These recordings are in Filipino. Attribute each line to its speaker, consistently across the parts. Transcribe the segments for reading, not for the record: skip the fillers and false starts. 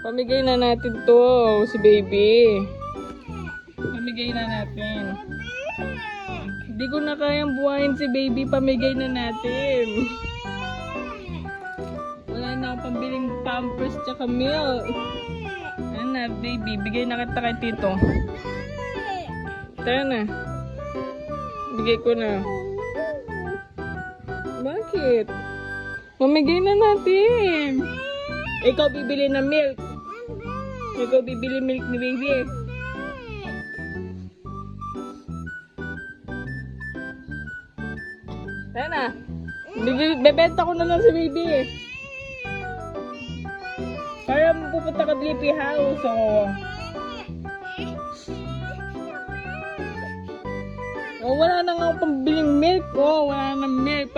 Speaker 1: Pamigay na natin to, si baby. Pamigay na natin. Hindi ko na kayang buhayin si baby, pamigay na natin. Wala na akong pambiling pampers tsaka milk. Ano na, baby, bigay na kita kay tito. Tara na. Bigay ko na. Bakit? Mamigay na natin. Ikaw bibili ng milk. Ikaw bibili milk ni baby. Tara na. Bebenta ko na lang si baby. Para pupunta ka Blippi House. Oh, wala na nga akong pambiling milk. Oh, wala na milk.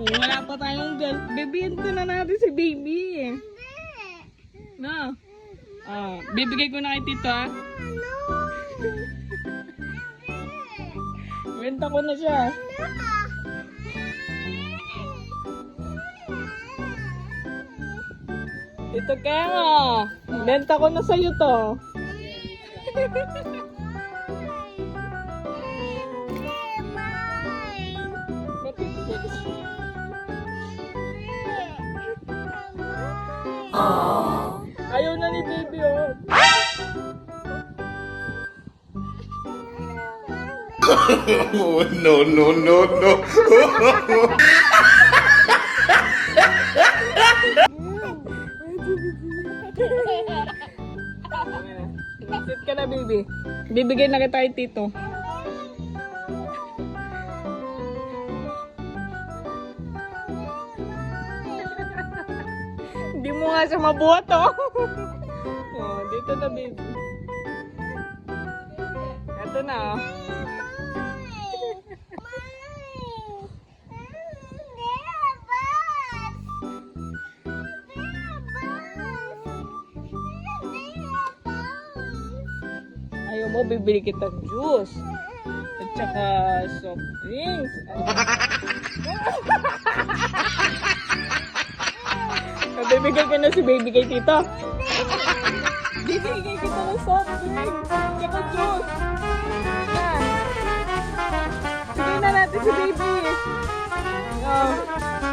Speaker 1: Wala pa tayong gas. Bibenta na natin si baby. No. Bibigay ko na kay tito, ha? Benta ko na siya. Ito kaya nga. Benta ko na sa'yo to. Ayaw na ni baby, oh.
Speaker 2: No, no, no, no.
Speaker 1: Sit ka na, baby. Bibigyan na kita kay tito. Hindi mo nga siya mabuhat, oh. Oh, dito na, baby. Ito na, oh. Ayaw mo, bibili kita juice. At saka soft drinks. Bibigay ko na si baby kay tito. Bibigay kita ng soft drinks. Tsaka juice. Yan. Bigay na natin si baby. Oh.